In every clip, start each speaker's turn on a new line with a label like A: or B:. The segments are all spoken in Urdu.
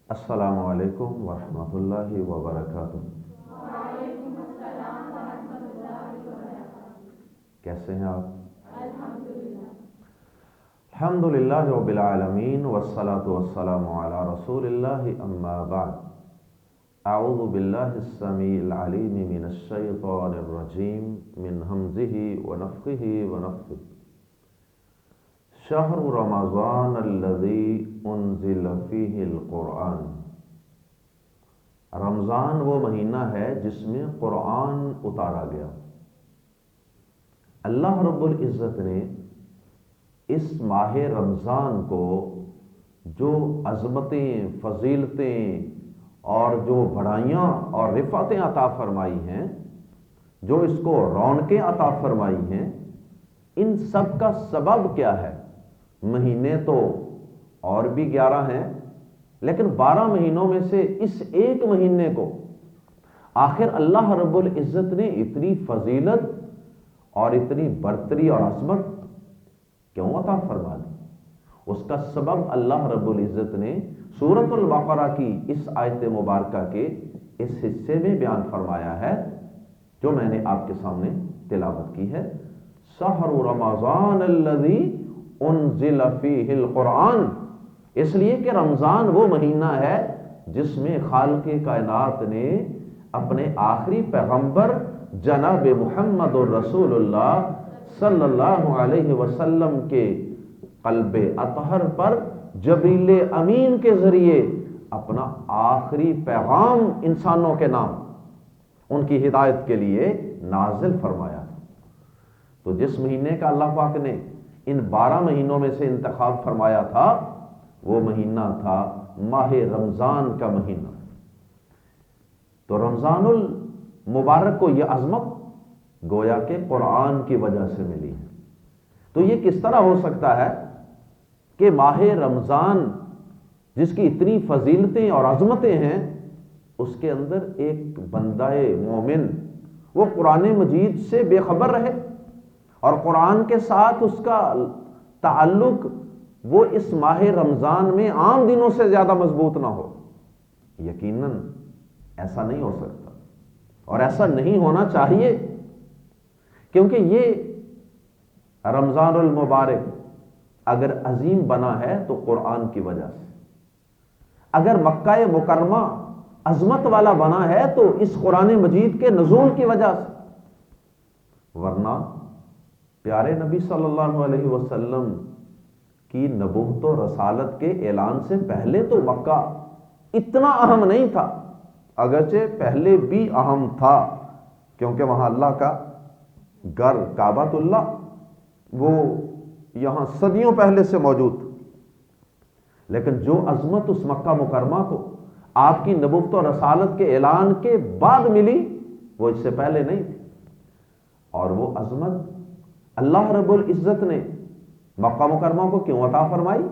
A: السلام علیکم ورحمۃ اللہ وبرکاتہ۔
B: وعلیکم السلام ورحمۃ اللہ وبرکاتہ۔
A: کیسے ہیں آپ؟
B: الحمدللہ۔
A: الحمدللہ رب العالمین والصلاة والسلام علی رسول اللہ اما بعد۔ اعوذ باللہ السمیع العلیم من الشیطان الرجیم من ہمزہ ونفخہ ونفثہ۔ شہر رمضان الذی انزل فیہ القرآن۔ رمضان وہ مہینہ ہے جس میں قرآن اتارا گیا۔ اللہ رب العزت نے اس ماہ رمضان کو جو عظمتیں، فضیلتیں اور جو بڑائیاں اور رفعتیں عطا فرمائی ہیں، جو اس کو رونقیں عطا فرمائی ہیں، ان سب کا سبب کیا ہے؟ مہینے تو اور بھی 11 ہیں، لیکن 12 مہینوں میں سے اس ایک مہینے کو آخر اللہ رب العزت نے اتنی فضیلت اور اتنی برتری اور عظمت کیوں عطا فرما دی؟ اس کا سبب اللہ رب العزت نے سورۃ البقرہ کی اس آیت مبارکہ کے اس حصے میں بیان فرمایا ہے، جو میں نے آپ کے سامنے تلاوت کی ہے۔ شہر رمضان الذی انزل فیہ القرآن، اس لیے کہ رمضان وہ مہینہ ہے جس میں خالق کائنات نے اپنے آخری پیغمبر جناب محمد الرسول اللہ صلی اللہ علیہ وسلم کے قلب اطہر پر جبریل امین کے ذریعے اپنا آخری پیغام انسانوں کے نام، ان کی ہدایت کے لیے نازل فرمایا۔ تو جس مہینے کا اللہ پاک نے ان 12 مہینوں میں سے انتخاب فرمایا تھا، وہ مہینہ تھا ماہ رمضان کا مہینہ۔ تو رمضان المبارک کو یہ عظمت گویا کہ قرآن کی وجہ سے ملی ہے۔ تو یہ کس طرح ہو سکتا ہے کہ ماہ رمضان جس کی اتنی فضیلتیں اور عظمتیں ہیں، اس کے اندر ایک بندہ مومن وہ قرآن مجید سے بے خبر رہے اور قرآن کے ساتھ اس کا تعلق وہ اس ماہ رمضان میں عام دنوں سے زیادہ مضبوط نہ ہو؟ یقیناً ایسا نہیں ہو سکتا، اور ایسا نہیں ہونا چاہیے، کیونکہ یہ رمضان المبارک اگر عظیم بنا ہے تو قرآن کی وجہ سے، اگر مکہ مکرمہ عظمت والا بنا ہے تو اس قرآن مجید کے نزول کی وجہ سے، ورنہ پیارے نبی صلی اللہ علیہ وسلم کی نبوت و رسالت کے اعلان سے پہلے تو مکہ اتنا اہم نہیں تھا، اگرچہ پہلے بھی اہم تھا، کیونکہ وہاں اللہ کا گھر کعبۃ اللہ وہ یہاں صدیوں پہلے سے موجود تھا، لیکن جو عظمت اس مکہ مکرمہ کو آپ کی نبوت و رسالت کے اعلان کے بعد ملی، وہ اس سے پہلے نہیں تھی۔ اور وہ عظمت اللہ رب العزت نے مکہ مکرمہ کو کیوں عطا فرمائی؟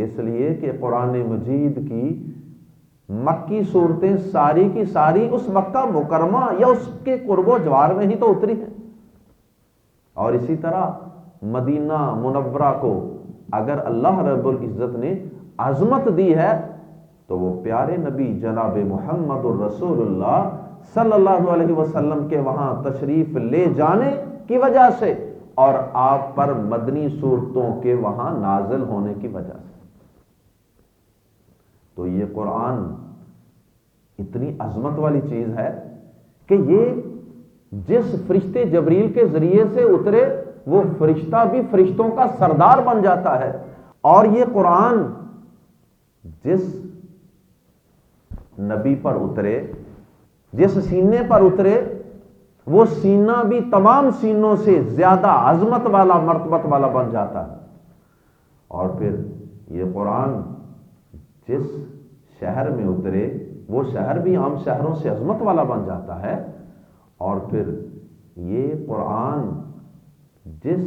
A: اس لیے کہ قرآن مجید کی مکی صورتیں ساری کی ساری اس مکہ مکرمہ یا اس کے قرب و جوار میں ہی تو اتری ہیں، اور اسی طرح مدینہ منورہ کو اگر اللہ رب العزت نے عظمت دی ہے تو وہ پیارے نبی جناب محمد الرسول اللہ صلی اللہ علیہ وسلم کے وہاں تشریف لے جانے کی وجہ سے اور آپ پر مدنی صورتوں کے وہاں نازل ہونے کی وجہ سے۔ تو یہ قرآن اتنی عظمت والی چیز ہے کہ یہ جس فرشتے جبریل کے ذریعے سے اترے، وہ فرشتہ بھی فرشتوں کا سردار بن جاتا ہے، اور یہ قرآن جس نبی پر اترے، جس سینے پر اترے، وہ سینہ بھی تمام سینوں سے زیادہ عظمت والا، مرتبت والا بن جاتا ہے۔ اور پھر یہ قرآن جس شہر میں اترے، وہ شہر بھی عام شہروں سے عظمت والا بن جاتا ہے، اور پھر یہ قرآن جس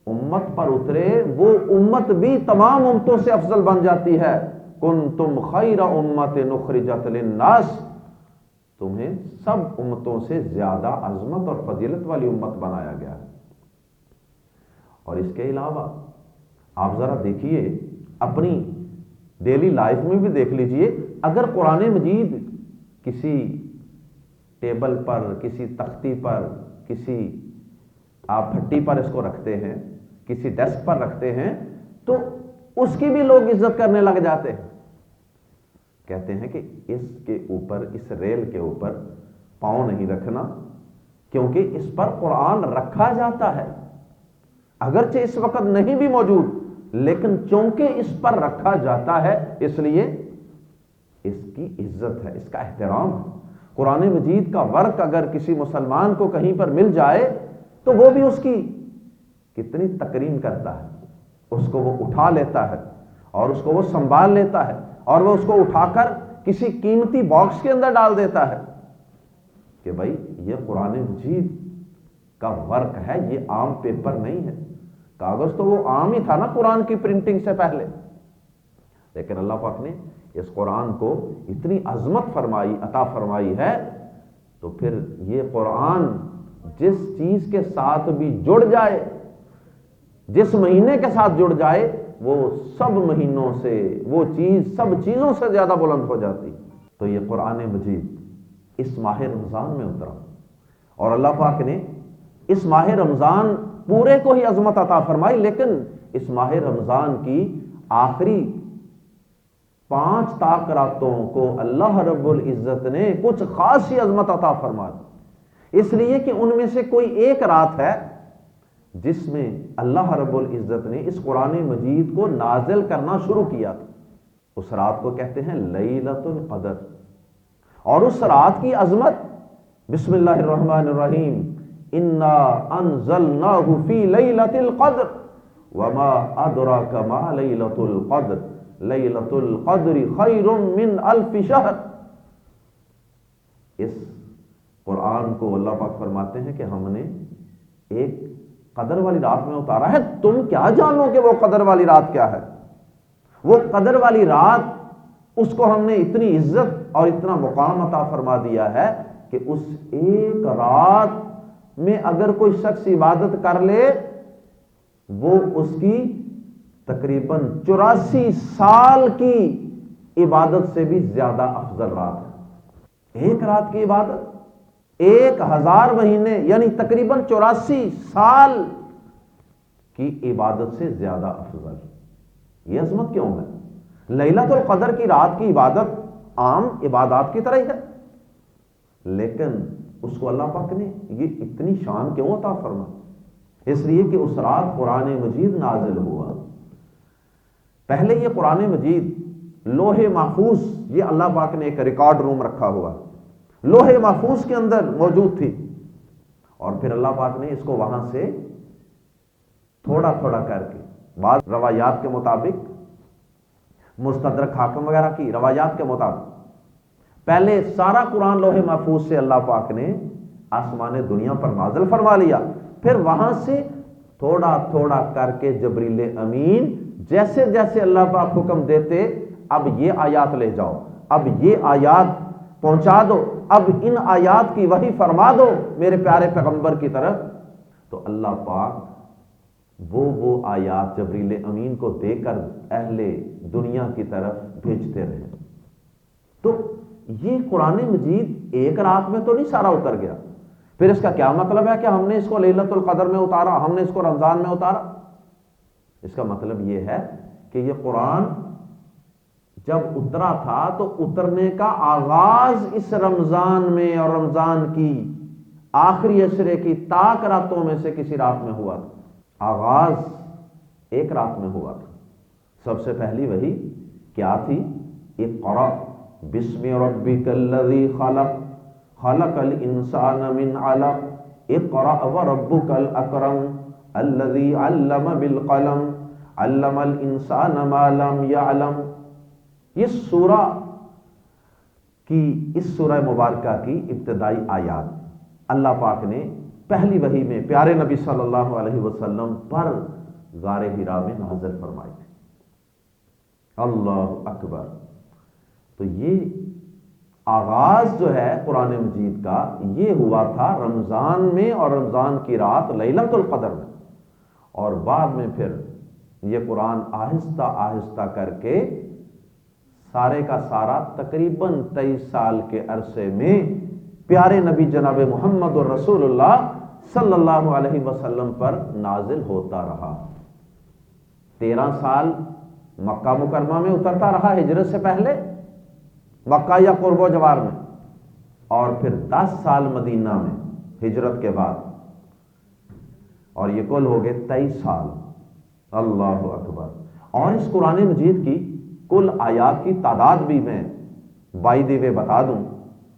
A: امت پر اترے، وہ امت بھی تمام امتوں سے افضل بن جاتی ہے۔ کنتم خیر امت اخرجت للناس، تمہیں سب امتوں سے زیادہ عظمت اور فضیلت والی امت بنایا گیا ہے۔ اور اس کے علاوہ آپ ذرا دیکھیے اپنی ڈیلی لائف میں بھی دیکھ لیجئے، اگر قرآن مجید کسی ٹیبل پر، کسی تختی پر، کسی آپ پھٹی پر اس کو رکھتے ہیں، کسی ڈیسک پر رکھتے ہیں، تو اس کی بھی لوگ عزت کرنے لگ جاتے ہیں، کہتے ہیں کہ اس کے اوپر، اس ریل کے اوپر پاؤں نہیں رکھنا، کیونکہ اس پر قرآن رکھا جاتا ہے، اگرچہ اس وقت نہیں بھی موجود، لیکن چونکہ اس پر رکھا جاتا ہے اس لیے اس کی عزت ہے، اس کا احترام ہے۔ قرآن مجید کا ورق اگر کسی مسلمان کو کہیں پر مل جائے تو وہ بھی اس کی کتنی تکریم کرتا ہے، اس کو وہ اٹھا لیتا ہے اور اس کو وہ سنبھال لیتا ہے اور وہ اس کو اٹھا کر کسی قیمتی باکس کے اندر ڈال دیتا ہے کہ بھائی یہ قرآن مجید کا ورق ہے، یہ عام پیپر نہیں ہے۔ کاغذ تو وہ عام ہی تھا نا قرآن کی پرنٹنگ سے پہلے، لیکن اللہ پاک نے اس قرآن کو اتنی عظمت فرمائی، عطا فرمائی ہے، تو پھر یہ قرآن جس چیز کے ساتھ بھی جڑ جائے، جس مہینے کے ساتھ جڑ جائے، وہ سب مہینوں سے، وہ چیز سب چیزوں سے زیادہ بلند ہو جاتی۔ تو یہ قرآن مجید اس ماہ رمضان میں اترا، اور اللہ پاک نے اس ماہ رمضان پورے کو ہی عظمت عطا فرمائی، لیکن اس ماہ رمضان کی آخری 5 طاق راتوں کو اللہ رب العزت نے کچھ خاص ہی عظمت عطا فرما دی، اس لیے کہ ان میں سے کوئی ایک رات ہے جس میں اللہ رب العزت نے اس قرآن مجید کو نازل کرنا شروع کیا تھا۔ اس رات کو کہتے ہیں لیلۃ القدر، اور اس رات کی عظمت، بسم اللہ الرحمن الرحیم، انا انزلناہ فی لیلۃ القدر وما ادراک ما لیلۃ القدر لیلۃ القدر خیر من الف شہر۔ اس قرآن کو اللہ پاک فرماتے ہیں کہ ہم نے ایک قدر والی رات میں اتارا ہے، تم کیا جانو کہ وہ قدر والی رات کیا ہے؟ وہ قدر والی رات، اس کو ہم نے اتنی عزت اور اتنا مقام عطا فرما دیا ہے کہ اس ایک رات میں اگر کوئی شخص عبادت کر لے، وہ اس کی تقریباً 84 سال کی عبادت سے بھی زیادہ افضل رات ہے۔ ایک رات کی عبادت 1000 مہینے یعنی تقریباً 84 سال کی عبادت سے زیادہ افضل۔ یہ عظمت کیوں ہے؟ لیلۃ القدر کی رات کی عبادت عام عبادات کی طرح ہی ہے، لیکن اس کو اللہ پاک نے یہ اتنی شان کیوں عطا فرما؟ اس لیے کہ اس رات قرآن مجید نازل ہوا۔ پہلے یہ قرآن مجید لوح محفوظ، یہ اللہ پاک نے ایک ریکارڈ روم رکھا ہوا، لوح محفوظ کے اندر موجود تھی، اور پھر اللہ پاک نے اس کو وہاں سے تھوڑا تھوڑا کر کے، بعض روایات کے مطابق، مستدرک حاکم وغیرہ کی روایات کے مطابق، پہلے سارا قرآن لوح محفوظ سے اللہ پاک نے آسمان دنیا پر نازل فرما لیا، پھر وہاں سے تھوڑا تھوڑا کر کے جبریل امین جیسے جیسے اللہ پاک حکم دیتے، اب یہ آیات لے جاؤ، اب یہ آیات پہنچا دو، اب ان آیات کی وحی فرما دو میرے پیارے پیغمبر کی طرف، تو اللہ پاک وہ آیات جبریل امین کو دے کر اہل دنیا کی طرف بھیجتے رہے۔ تو یہ قرآن مجید ایک رات میں تو نہیں سارا اتر گیا۔ پھر اس کا کیا مطلب ہے کہ ہم نے اس کو لیلۃ القدر میں اتارا، ہم نے اس کو رمضان میں اتارا؟ اس کا مطلب یہ ہے کہ یہ قرآن جب اترا تھا تو اترنے کا آغاز اس رمضان میں اور رمضان کی آخری عشرے کی طاق راتوں میں سے کسی رات میں ہوا تھا۔ آغاز ایک رات میں ہوا تھا۔ سب سے پہلی وحی کیا تھی؟ اقرأ بسم ربک الذی خلق خلق الانسان من علق اقرأ وربک الاکرم الذی علم بالقلم علم الانسان ما لم یعلم۔ اس سورہ مبارکہ کی ابتدائی آیات اللہ پاک نے پہلی وحی میں پیارے نبی صلی اللہ علیہ وسلم پر غار حرا میں نازل فرمائی تھی۔ اللہ اکبر۔ تو یہ آغاز جو ہے قرآن مجید کا، یہ ہوا تھا رمضان میں، اور رمضان کی رات لیلۃ القدر میں، اور بعد میں پھر یہ قرآن آہستہ آہستہ کر کے سارے کا سارا تقریباً 23 سال کے عرصے میں پیارے نبی جناب محمد رسول اللہ صلی اللہ علیہ وسلم پر نازل ہوتا رہا۔ 13 سال مکہ مکرمہ میں اترتا رہا ہجرت سے پہلے، مکہ یا قرب و جوار میں، اور پھر 10 سال مدینہ میں ہجرت کے بعد، اور یہ کل ہو گئے 23 سال۔ اللہ اکبر۔ اور اس قرآن مجید کی کل آیات کی تعداد بھی میں بائی دی وے بتا دوں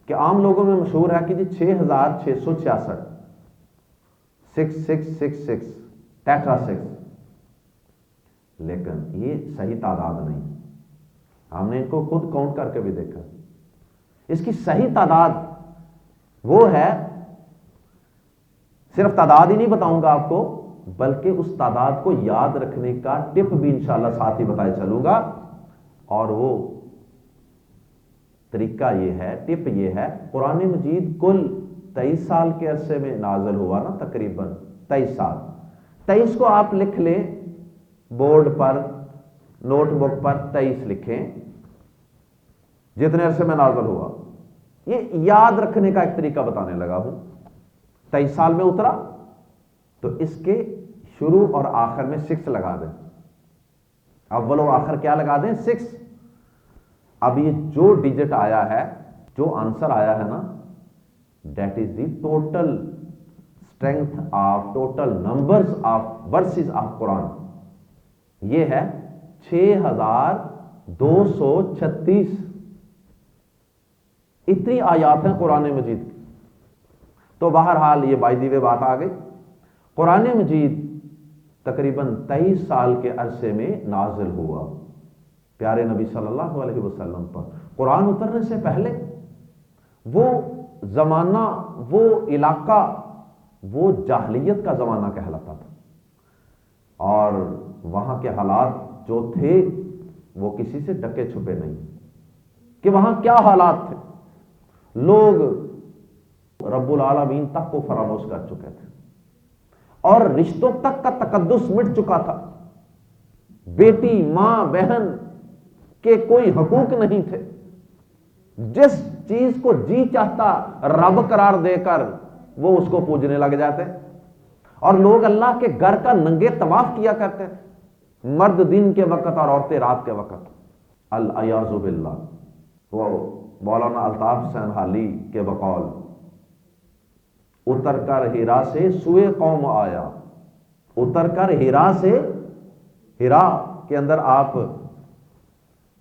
A: کہ عام لوگوں میں مشہور ہے کہ جی 6666 6666 ٹیٹرا 6، لیکن یہ صحیح تعداد نہیں، ہم نے ان کو خود کاؤنٹ کر کے بھی دیکھا۔ اس کی صحیح تعداد وہ ہے، صرف تعداد ہی نہیں بتاؤں گا آپ کو، بلکہ اس تعداد کو یاد رکھنے کا ٹپ بھی انشاءاللہ ساتھ ہی بتائے چلوں گا۔ اور وہ طریقہ یہ ہے، ٹپ یہ ہے، قرآن مجید کل 23 سال کے عرصے میں نازل ہوا نا، تقریباً 23 سال۔ 23 کو آپ لکھ لیں بورڈ پر، نوٹ بک پر 23 لکھیں، جتنے عرصے میں نازل ہوا۔ یہ یاد رکھنے کا ایک طریقہ بتانے لگا ہوں۔ 23 سال میں اترا تو اس کے شروع اور آخر میں 6 لگا دیں، اول و آخر کیا لگا دیں؟ 6۔ اب یہ جو ڈیجٹ آیا ہے، جو آنسر آیا ہے نا، that is the total strength of total numbers of verses of Quran. یہ ہے 6236۔ اتنی آیات ہیں قرآن مجید کی۔ تو بہرحال یہ بائی دی وے بات آ گئی، قرآن مجید تقریباً 23 سال کے عرصے میں نازل ہوا پیارے نبی صلی اللہ علیہ وسلم پر۔ قرآن اترنے سے پہلے وہ زمانہ، وہ علاقہ، وہ جاہلیت کا زمانہ کہلاتا تھا، اور وہاں کے حالات جو تھے وہ کسی سے ڈکے چھپے نہیں کہ وہاں کیا حالات تھے۔ لوگ رب العالمین تک کو فراموش کر چکے تھے، اور رشتوں تک کا تقدس مٹ چکا تھا۔ بیٹی، ماں، بہن کے کوئی حقوق نہیں تھے۔ جس چیز کو جی چاہتا رب قرار دے کر وہ اس کو پوجنے لگ جاتے، اور لوگ اللہ کے گھر کا ننگے طواف کیا کرتے تھے، مرد دن کے وقت اور عورتیں رات کے وقت۔ العیاذ باللہ۔ وہ مولانا الطاف حسین حالی کے بقول، اتر کر ہیرا سے سوئے قوم آیا، اتر کر ہیرا سے، ہیرا کے اندر آپ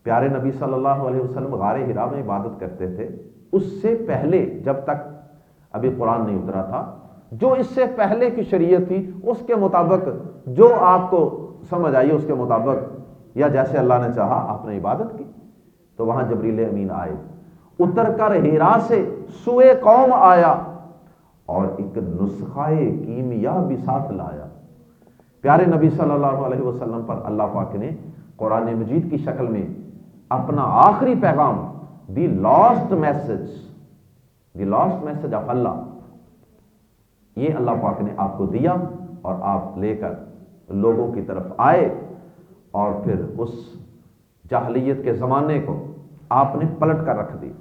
A: پیارے نبی صلی اللہ علیہ وسلم غار ہیرا میں عبادت کرتے تھے۔ اس سے پہلے، جب تک ابھی قرآن نہیں اترا تھا، جو اس سے پہلے کی شریعت تھی اس کے مطابق جو آپ کو سمجھ آئی اس کے مطابق، یا جیسے اللہ نے چاہا آپ نے عبادت کی۔ تو وہاں جبریل امین آئے، اتر کر ہیرا سے سوئے قوم آیا، اور ایک نسخہ کیمیا بھی ساتھ لایا۔ پیارے نبی صلی اللہ علیہ وسلم پر اللہ پاک نے قرآن مجید کی شکل میں اپنا آخری پیغام، دی لاسٹ میسج آف اللہ، یہ اللہ پاک نے آپ کو دیا، اور آپ لے کر لوگوں کی طرف آئے، اور پھر اس جاہلیت کے زمانے کو آپ نے پلٹ کر رکھ دیا۔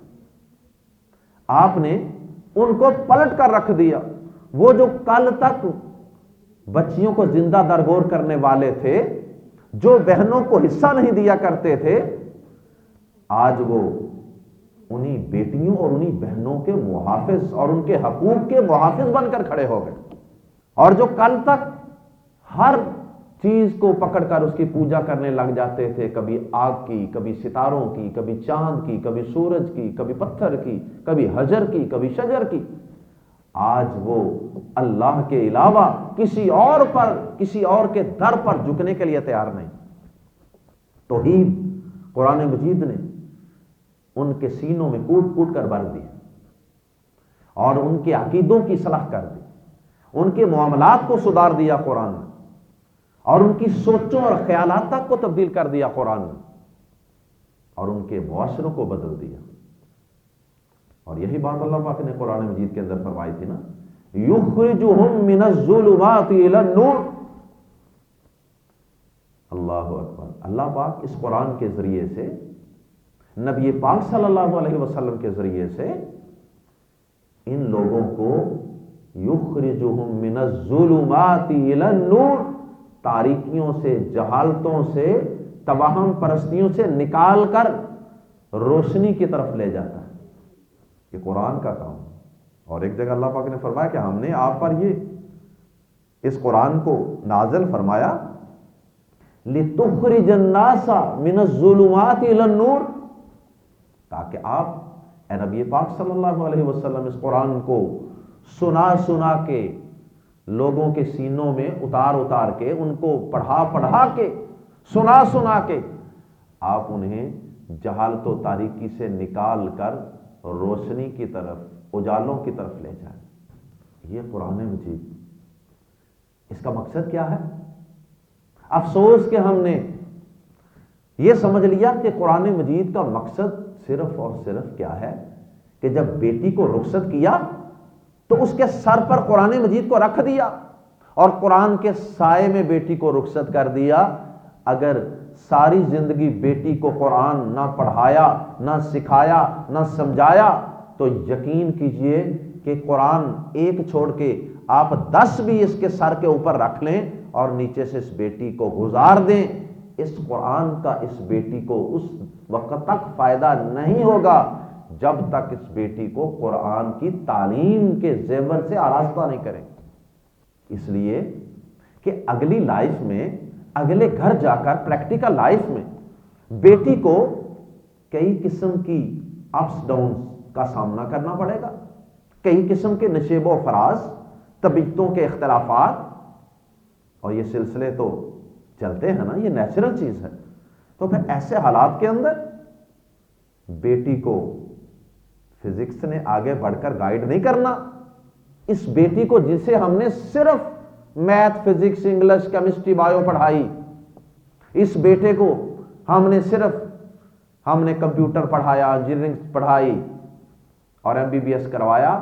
A: آپ نے ان کو پلٹ کر رکھ دیا۔ وہ جو کل تک بچیوں کو زندہ درگور کرنے والے تھے، جو بہنوں کو حصہ نہیں دیا کرتے تھے، آج وہ انہی بیٹیوں اور انہی بہنوں کے محافظ اور ان کے حقوق کے محافظ بن کر کھڑے ہو گئے۔ اور جو کل تک ہر چیز کو پکڑ کر اس کی پوجا کرنے لگ جاتے تھے، کبھی آگ کی، کبھی ستاروں کی، کبھی چاند کی، کبھی سورج کی، کبھی پتھر کی، کبھی حجر کی، کبھی شجر کی، آج وہ اللہ کے علاوہ کسی اور کے در پر جھکنے کے لیے تیار نہیں۔ توحید قرآن مجید نے ان کے سینوں میں کوٹ کوٹ کر بھر دی، اور ان کے عقیدوں کی اصلاح کر دی، ان کے معاملات کو سدھار دیا قرآن نے، اور ان کی سوچوں اور خیالات تک کو تبدیل کر دیا قرآن نے، اور ان کے معاشروں کو بدل دیا۔ اور یہی بات اللہ پاک نے قرآن مجید کے اندر فرمائی تھی نا، یخرجہم من الظلمات الی النور۔ اللہ اکبر۔ اللہ پاک اس قرآن کے ذریعے سے نبی پاک صلی اللہ علیہ وسلم کے ذریعے سے ان لوگوں کو یخرجہم من الظلمات الی النور، تاریکیوں سے، جہالتوں سے، توہم پرستیوں سے نکال کر روشنی کی طرف لے جاتا ہے۔ یہ قرآن کا کام ہے۔ اور ایک جگہ اللہ پاک نے فرمایا کہ ہم نے آپ پر یہ اس قرآن کو نازل فرمایا لِتُخْرِجَ النَّاسَ مِنَ الظُّلُمَاتِ إِلَى النُّورِ، تاکہ آپ اے نبی پاک صلی اللہ علیہ وسلم اس قرآن کو سنا سنا کے لوگوں کے سینوں میں اتار اتار کے، ان کو پڑھا پڑھا کے، سنا سنا کے آپ انہیں جہالت و تاریکی سے نکال کر روشنی کی طرف، اجالوں کی طرف لے جائیں۔ یہ قرآن مجید، اس کا مقصد کیا ہے؟ افسوس کہ ہم نے یہ سمجھ لیا کہ قرآن مجید کا مقصد صرف اور صرف کیا ہے کہ جب بیٹی کو رخصت کیا تو اس کے سر پر قرآن مجید کو رکھ دیا اور قرآن کے سائے میں بیٹی کو رخصت کر دیا۔ اگر ساری زندگی بیٹی کو قرآن نہ پڑھایا، نہ سکھایا، نہ سمجھایا تو یقین کیجئے کہ قرآن ایک چھوڑ کے آپ 10 بھی اس کے سر کے اوپر رکھ لیں اور نیچے سے اس بیٹی کو گزار دیں، اس قرآن کا اس بیٹی کو اس وقت تک فائدہ نہیں ہوگا جب تک اس بیٹی کو قرآن کی تعلیم کے زیور سے آراستہ نہیں کریں۔ اس لیے کہ اگلی لائف میں، اگلے گھر جا کر پریکٹیکل لائف میں بیٹی کو کئی قسم کی اپس ڈاؤنز کا سامنا کرنا پڑے گا، کئی قسم کے نشیب و فراز، طبیعتوں کے اختلافات، اور یہ سلسلے تو چلتے ہیں نا، یہ نیچرل چیز ہے۔ تو پھر ایسے حالات کے اندر بیٹی کو فزکس نے آگے بڑھ کر گائیڈ نہیں کرنا، اس بیٹی کو جسے ہم نے صرف math, physics, English, chemistry, bio پڑھائی، اس بیٹے کو ہم نے کمپیوٹر پڑھایا، انجینئرنگ پڑھائی اور MBBS کروایا،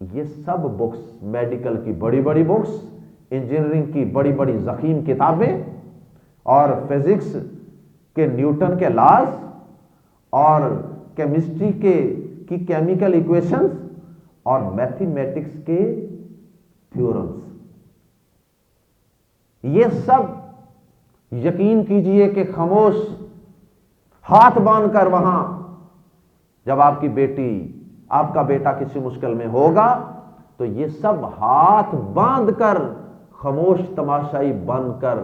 A: یہ سب بکس، میڈیکل کی بڑی بڑی بکس، انجینئرنگ کی بڑی بڑی ضخیم کتابیں اور فزکس کے نیوٹن کے لاز اور کیمسٹری کی کیمیکل ایکویشنز اور میتھمیٹکس کے تھیورمز، یہ سب یقین کیجئے کہ خاموش ہاتھ باندھ کر وہاں جب آپ کی بیٹی، آپ کا بیٹا کسی مشکل میں ہوگا تو یہ سب ہاتھ باندھ کر خاموش تماشائی بن کر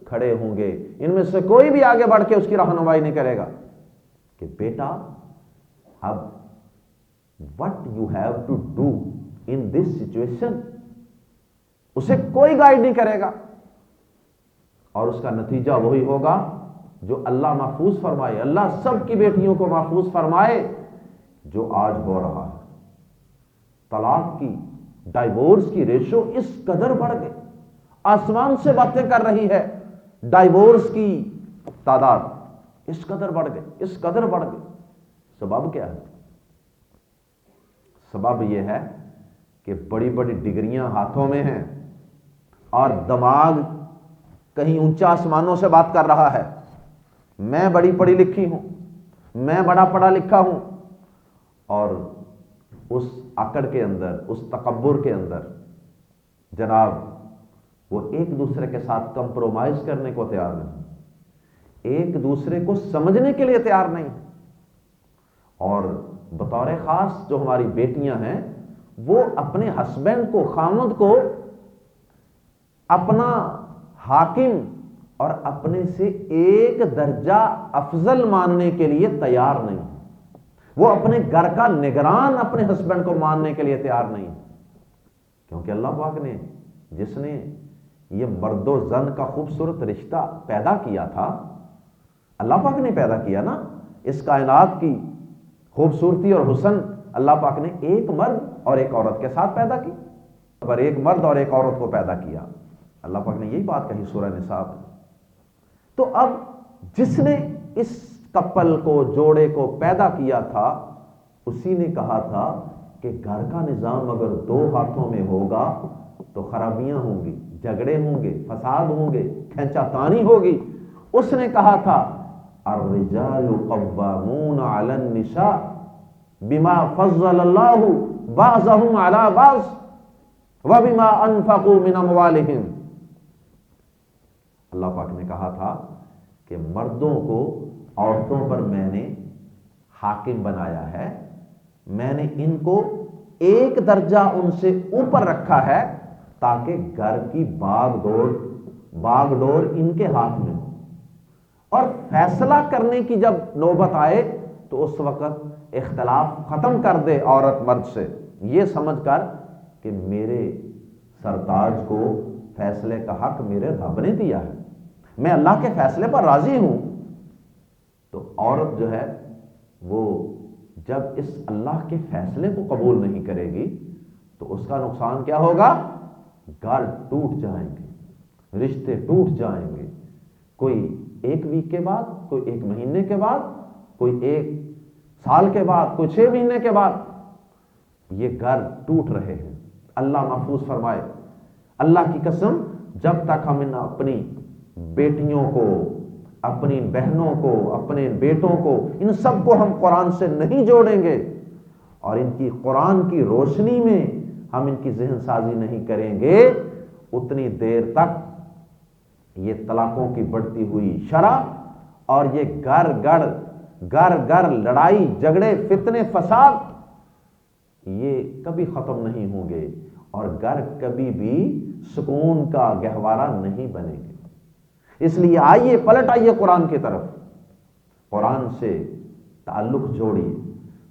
A: کھڑے ہوں گے۔ ان میں سے کوئی بھی آگے بڑھ کے اس کی رہنمائی نہیں کرے گا کہ بیٹا اب what you have to do in this situation، اسے کوئی گائیڈ نہیں کرے گا، اور اس کا نتیجہ وہی ہوگا جو اللہ محفوظ فرمائے، اللہ سب کی بیٹیوں کو محفوظ فرمائے، جو آج ہو رہا ہے۔ طلاق کی، ڈائیورس کی ریشو اس قدر بڑھ گئی، آسمان سے باتیں کر رہی ہے، ڈائیورس کی تعداد اس قدر بڑھ گئی، اس قدر بڑھ گئی۔ سبب کیا ہے؟ سبب یہ ہے کہ بڑی بڑی ڈگریاں ہاتھوں میں ہیں اور دماغ کہیں اونچا آسمانوں سے بات کر رہا ہے، میں بڑی پڑھی لکھی ہوں، میں بڑا پڑھا لکھا ہوں، اور اس اکڑ کے اندر، اس تکبر کے اندر جناب وہ ایک دوسرے کے ساتھ کمپرومائز کرنے کو تیار نہیں، ایک دوسرے کو سمجھنے کے لیے تیار نہیں۔ اور بطور خاص جو ہماری بیٹیاں ہیں وہ اپنے ہسبینڈ کو، خامد کو اپنا حاکم اور اپنے سے ایک درجہ افضل ماننے کے لیے تیار نہیں، وہ اپنے گھر کا نگران اپنے ہسبینڈ کو ماننے کے لیے تیار نہیں، کیونکہ اللہ پاک نے جس نے یہ مرد و زن کا خوبصورت رشتہ پیدا کیا تھا، اللہ پاک نے پیدا کیا نا، اس کائنات کی خوبصورتی اور حسن اللہ پاک نے ایک مرد اور ایک عورت کے ساتھ پیدا کی، پر ایک مرد اور ایک عورت کو پیدا کیا، اللہ پاک نے یہی بات کہی سورہ نساء میں۔ تو اب جس نے اس کپل کو، جوڑے کو پیدا کیا تھا، اسی نے کہا تھا کہ گھر کا نظام اگر دو ہاتھوں میں ہوگا تو خرابیاں ہوں گی، جھگڑے ہوں گے، فساد ہوں گے، کھینچا تانی ہوگی۔ اس نے کہا تھا الرجال قوامون علی النساء بما فضل اللہ بعضهم علی بعض وبما انفقوا من اموالہم۔ اللہ پاک نے کہا تھا کہ مردوں کو عورتوں پر میں نے حاکم بنایا ہے، میں نے ان کو ایک درجہ ان سے اوپر رکھا ہے تاکہ گھر کی باغ ڈور ان کے ہاتھ میں ہو، اور فیصلہ کرنے کی جب نوبت آئے تو اس وقت اختلاف ختم کر دے عورت مرد سے، یہ سمجھ کر کہ میرے سرتاج کو فیصلے کا حق میرے رب نے دیا ہے، میں اللہ کے فیصلے پر راضی ہوں۔ تو عورت جو ہے وہ جب اس اللہ کے فیصلے کو قبول نہیں کرے گی تو اس کا نقصان کیا ہوگا؟ گھر ٹوٹ جائیں گے، رشتے ٹوٹ جائیں گے، کوئی 1 ویک کے بعد، کوئی 1 مہینے کے بعد، کوئی 1 سال کے بعد، کوئی 6 مہینے کے بعد، یہ گھر ٹوٹ رہے ہیں۔ اللہ محفوظ فرمائے، اللہ کی قسم جب تک ہم اپنی بیٹیوں کو، اپنی بہنوں کو، اپنے بیٹوں کو، ان سب کو ہم قرآن سے نہیں جوڑیں گے اور ان کی قرآن کی روشنی میں ہم ان کی ذہن سازی نہیں کریں گے، اتنی دیر تک یہ طلاقوں کی بڑھتی ہوئی شرح اور یہ گھر لڑائی جھگڑے فتنے فساد یہ کبھی ختم نہیں ہوں گے اور گھر کبھی بھی سکون کا گہوارہ نہیں بنے گے۔ اس لیے آئیے پلٹ آئیے قرآن کی طرف، قرآن سے تعلق جوڑیے،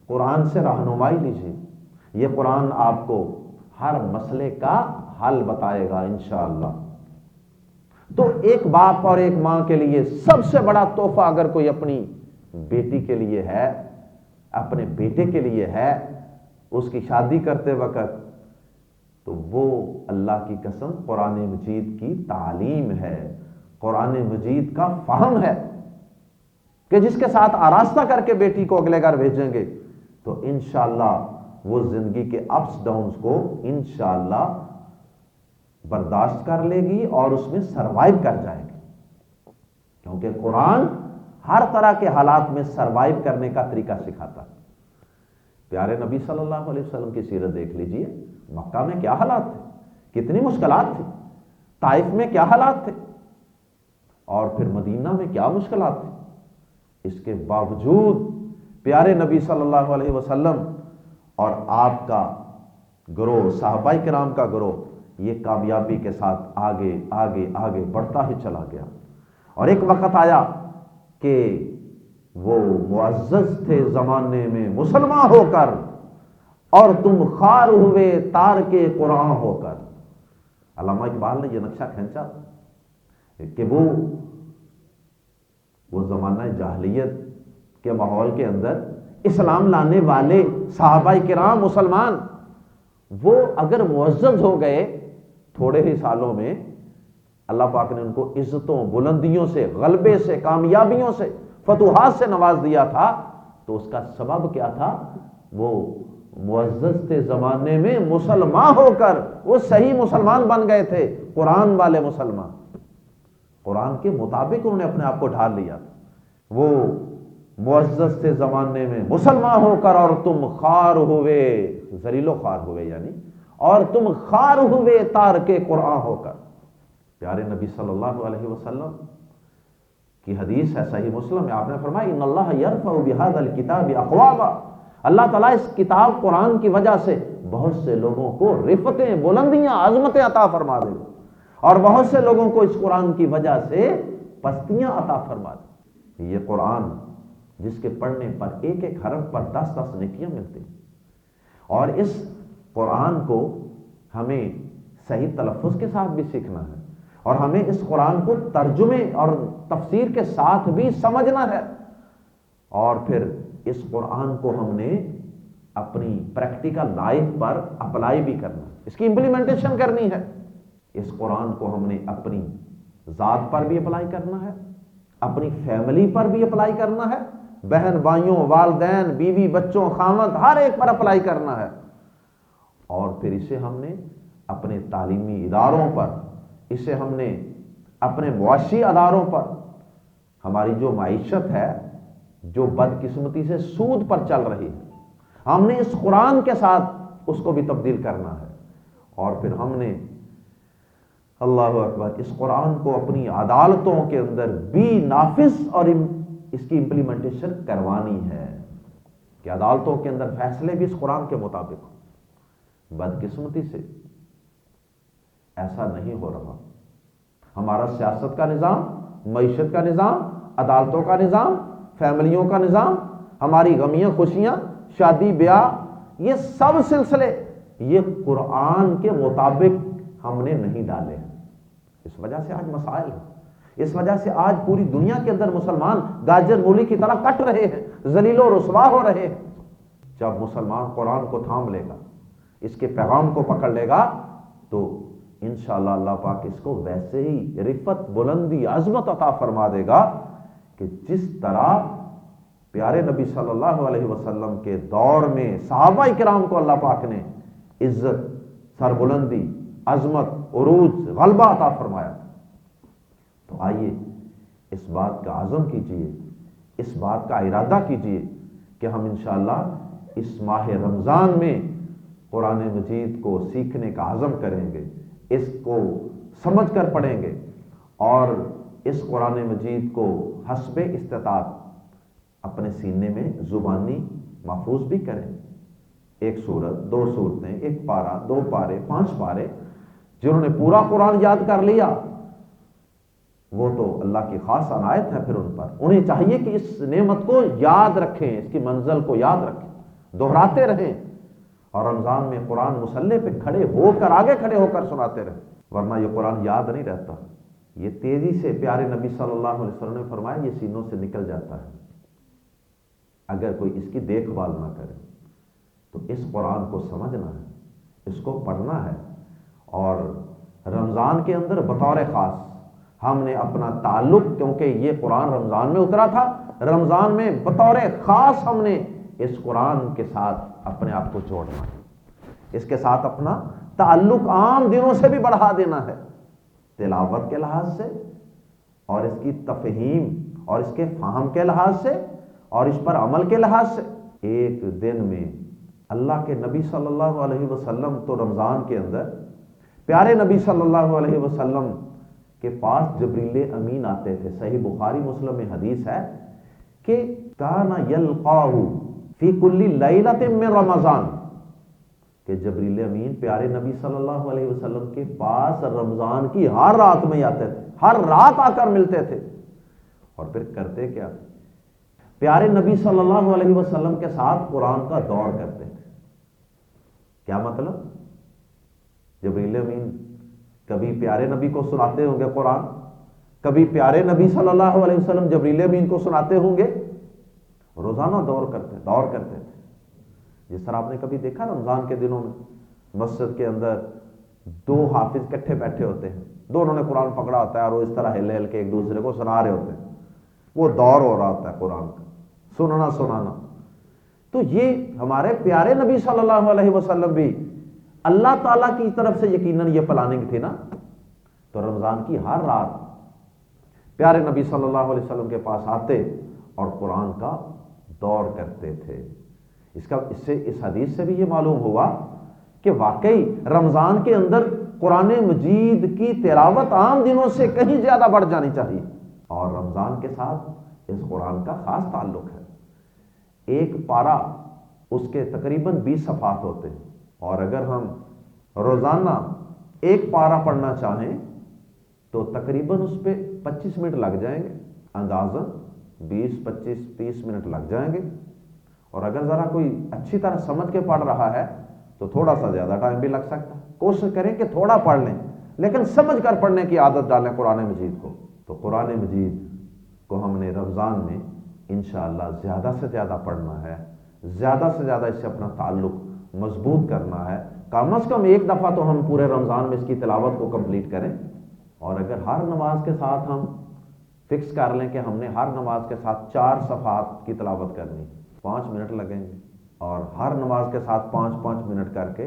A: قرآن سے رہنمائی لیجیے، یہ قرآن آپ کو ہر مسئلے کا حل بتائے گا انشاءاللہ۔ تو ایک باپ اور ایک ماں کے لیے سب سے بڑا تحفہ اگر کوئی اپنی بیٹی کے لیے ہے، اپنے بیٹے کے لیے ہے، اس کی شادی کرتے وقت، تو وہ اللہ کی قسم قرآن مجید کی تعلیم ہے، قرآن مجید کا فہم ہے، کہ جس کے ساتھ آراستہ کر کے بیٹی کو اگلے گھر بھیجیں گے تو انشاءاللہ وہ زندگی کے اپس ڈاؤنز کو انشاءاللہ برداشت کر لے گی اور اس میں سروائیو کر جائے گی، کیونکہ قرآن ہر طرح کے حالات میں سروائیو کرنے کا طریقہ سکھاتا ہے۔ پیارے نبی صلی اللہ علیہ وسلم کی سیرت دیکھ لیجئے، مکہ میں کیا حالات تھے، کتنی مشکلات تھی، طائف میں کیا حالات تھے، اور پھر مدینہ میں کیا مشکلات تھی، اس کے باوجود پیارے نبی صلی اللہ علیہ وسلم اور آپ کا گروہ، صحابہ کرام کا گروہ، یہ کامیابی کے ساتھ آگے آگے آگے بڑھتا ہی چلا گیا، اور ایک وقت آیا کہ وہ معزز تھے زمانے میں مسلمان ہو کر اور تم خوار ہوئے تارک قرآن ہو کر۔ علامہ اقبال نے یہ نقشہ کھینچا کہ وہ زمانہ جاہلیت کے ماحول کے اندر اسلام لانے والے صحابہ کرام مسلمان، وہ اگر معزز ہو گئے تھوڑے ہی سالوں میں، اللہ پاک نے ان کو عزتوں، بلندیوں سے، غلبے سے، کامیابیوں سے، فتوحات سے نواز دیا تھا، تو اس کا سبب کیا تھا؟ وہ معزز تھے زمانے میں مسلمان ہو کر، وہ صحیح مسلمان بن گئے تھے، قرآن والے مسلمان، قرآن کے مطابق انہوں نے اپنے آپ کو ڈھال لیا تھا۔ وہ معزز تھے زمانے میں مسلمان ہو کر اور تم خوار ہوئے، ذلیل و خوار ہوئے یعنی، اور تم خوار ہوئے تارک قرآن ہو کر۔ پیارے نبی صلی اللہ علیہ وسلم کی حدیث ہے صحیح مسلم میں، آپ نے فرمایا ان اللہ یرفع بہذا الکتاب اقواما، اللہ تعالیٰ اس کتاب قرآن کی وجہ سے بہت سے لوگوں کو رفتیں، بلندیاں، عظمتیں عطا فرما دے گا، اور بہت سے لوگوں کو اس قرآن کی وجہ سے پستیاں عطا فرما دے۔ یہ قرآن جس کے پڑھنے پر ایک ایک حرف پر 10 نیکیاں ملتی ہیں، اور اس قرآن کو ہمیں صحیح تلفظ کے ساتھ بھی سیکھنا ہے، اور ہمیں اس قرآن کو ترجمے اور تفسیر کے ساتھ بھی سمجھنا ہے، اور پھر اس قرآن کو ہم نے اپنی پریکٹیکل لائف پر اپلائی بھی کرنا ہے، اس کی امپلیمنٹیشن کرنی ہے۔ اس قرآن کو ہم نے اپنی ذات پر بھی اپلائی کرنا ہے، اپنی فیملی پر بھی اپلائی کرنا ہے، بہن بھائیوں، والدین، بیوی بچوں، خاوند، ہر ایک پر اپلائی کرنا ہے، اور پھر اسے ہم نے اپنے تعلیمی اداروں پر، اسے ہم نے اپنے معاشی اداروں پر، ہماری جو معیشت ہے جو بدقسمتی سے سود پر چل رہی ہے، ہم نے اس قرآن کے ساتھ اس کو بھی تبدیل کرنا ہے، اور پھر ہم نے اللہ اکبر اس قرآن کو اپنی عدالتوں کے اندر بھی نافذ اور اس کی امپلیمنٹیشن کروانی ہے کہ عدالتوں کے اندر فیصلے بھی اس قرآن کے مطابق ہوں۔ بدقسمتی سے ایسا نہیں ہو رہا۔ ہمارا سیاست کا نظام، معیشت کا نظام، عدالتوں کا نظام، فیملیوں کا نظام، ہماری غمیاں خوشیاں، شادی بیاہ، یہ سب سلسلے یہ قرآن کے مطابق ہم نے نہیں ڈالے ہیں۔ اس وجہ سے آج مسائل ہیں، اس وجہ سے آج پوری دنیا کے اندر مسلمان گاجر مولی کی طرح کٹ رہے ہیں، ذلیل و رسوا ہو رہے ہیں۔ جب مسلمان قرآن کو تھام لے گا، اس کے پیغام کو پکڑ لے گا، تو انشاءاللہ اللہ پاک اس کو ویسے ہی رفت، بلندی، عظمت عطا فرما دے گا کہ جس طرح پیارے نبی صلی اللہ علیہ وسلم کے دور میں صحابہ کرام کو اللہ پاک نے عزت، سربلندی، عظمت، عروج، غلبہ عطا فرمایا۔ تو آئیے اس بات کا عزم کیجئے، اس بات کا ارادہ کیجئے کہ ہم انشاءاللہ اس ماہ رمضان میں قرآن مجید کو سیکھنے کا عزم کریں گے، اس کو سمجھ کر پڑھیں گے، اور اس قرآن مجید کو حسب استطاعت اپنے سینے میں زبانی محفوظ بھی کریں۔ ایک سورت، 2 سورتیں، 1 پارہ، 2 پارے، 5 پارے، جنہوں نے پورا قرآن یاد کر لیا وہ تو اللہ کی خاص عنایت ہے پھر ان پر۔ انہیں چاہیے کہ اس نعمت کو یاد رکھیں، اس کی منزل کو یاد رکھیں، دہراتے رہیں، اور رمضان میں قرآن مصلی پہ کھڑے ہو کر، آگے کھڑے ہو کر سناتے رہیں، ورنہ یہ قرآن یاد نہیں رہتا، یہ تیزی سے پیارے نبی صلی اللہ علیہ وسلم نے فرمایا یہ سینوں سے نکل جاتا ہے اگر کوئی اس کی دیکھ بھال نہ کرے۔ تو اس قرآن کو سمجھنا ہے، اس کو پڑھنا ہے، اور رمضان کے اندر بطور خاص ہم نے اپنا تعلق، کیونکہ یہ قرآن رمضان میں اترا تھا، رمضان میں بطور خاص ہم نے اس قرآن کے ساتھ اپنے آپ کو جوڑنا ہے، اس کے ساتھ اپنا تعلق عام دنوں سے بھی بڑھا دینا ہے، تلاوت کے لحاظ سے، اور اس کی تفہیم اور اس کے فہم کے لحاظ سے، اور اس پر عمل کے لحاظ سے۔ ایک دن میں اللہ کے نبی صلی اللہ علیہ وسلم تو رمضان کے اندر پیارے نبی صلی اللہ علیہ وسلم کے پاس جبریل امین آتے تھے۔ صحیح بخاری مسلم میں حدیث ہے کہ کان یلقاہ فی کل لیلۃ من رمضان، کہ جبریل امین پیارے نبی صلی اللہ علیہ وسلم کے پاس رمضان کی ہر رات میں آتے تھے، ہر رات آ کر ملتے تھے، اور پھر کرتے کیا؟ پیارے نبی صلی اللہ علیہ وسلم کے ساتھ قرآن کا دور کرتے تھے۔ کیا مطلب؟ جبریل امین کبھی پیارے نبی کو سناتے ہوں گے قرآن، کبھی پیارے نبی صلی اللہ علیہ وسلم جبریل امین کو سناتے ہوں گے، روزانہ دور کرتے تھے۔ جس طرح آپ نے کبھی دیکھا رمضان کے دنوں میں مسجد کے اندر 2 حافظ کٹھے بیٹھے ہوتے ہیں، دونوں نے قرآن پکڑا ہوتا ہے اور وہ اس طرح ہل ہل کے ایک دوسرے کو سنا رہے ہوتے ہیں، وہ دور ہو رہا ہوتا ہے قرآن کا، سنانا۔ تو یہ ہمارے پیارے نبی صلی اللہ علیہ وسلم بھی اللہ تعالیٰ کی طرف سے یقیناً یہ پلاننگ تھی نا، تو رمضان کی ہر رات پیارے نبی صلی اللہ علیہ وسلم کے پاس آتے اور قرآن کا دور کرتے تھے۔ اس حدیث سے بھی یہ معلوم ہوا کہ واقعی رمضان کے اندر قرآن مجید کی تلاوت عام دنوں سے کہیں زیادہ بڑھ جانی چاہیے، اور رمضان کے ساتھ اس قرآن کا خاص تعلق ہے۔ ایک پارہ اس کے تقریباً 20 صفحات ہوتے ہیں، اور اگر ہم روزانہ ایک پارہ پڑھنا چاہیں تو تقریباً اس پہ 25 منٹ لگ جائیں گے، اندازاً 20، 25، 30 منٹ لگ جائیں گے، اور اگر ذرا کوئی اچھی طرح سمجھ کے پڑھ رہا ہے تو تھوڑا سا زیادہ ٹائم بھی لگ سکتا ہے۔ کوشش کریں کہ تھوڑا پڑھ لیں، لیکن سمجھ کر پڑھنے کی عادت ڈالیں قرآن مجید کو۔ تو قرآن مجید کو ہم نے رمضان میں انشاءاللہ زیادہ سے زیادہ پڑھنا ہے، زیادہ سے زیادہ اس سے اپنا تعلق مضبوط کرنا ہے۔ کم از کم ایک دفعہ تو ہم پورے رمضان میں اس کی تلاوت کو کمپلیٹ کریں، اور اگر ہر نماز کے ساتھ ہم فکس کر لیں کہ ہم نے ہر نماز کے ساتھ 4 صفحات کی تلاوت کرنی، 5 منٹ لگیں گے، اور ہر نماز کے ساتھ 5 منٹ کر کے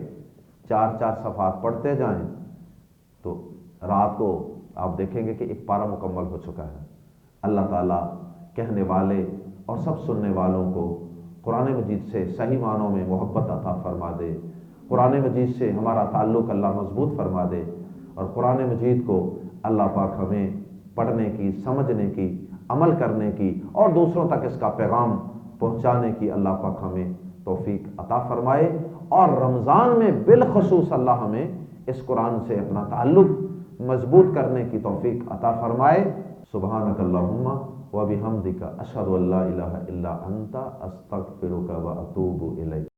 A: 4 صفحات پڑھتے جائیں، تو رات کو آپ دیکھیں گے کہ ایک پارہ مکمل ہو چکا ہے۔ اللہ تعالیٰ کہنے والے اور سب سننے والوں کو قرآن مجید سے صحیح معنوں میں محبت عطا فرما دے، قرآن مجید سے ہمارا تعلق اللہ مضبوط فرما دے، اور قرآن مجید کو اللہ پاک ہمیں پڑھنے کی، سمجھنے کی، عمل کرنے کی اور دوسروں تک اس کا پیغام پہنچانے کی اللہ پاک ہمیں توفیق عطا فرمائے، اور رمضان میں بالخصوص اللہ ہمیں اس قرآن سے اپنا تعلق مضبوط کرنے کی توفیق عطا فرمائے۔ سبحانک اللہم و بحمدک اشہد ان لا الہ الا انت استغفرک و اتوب الیک۔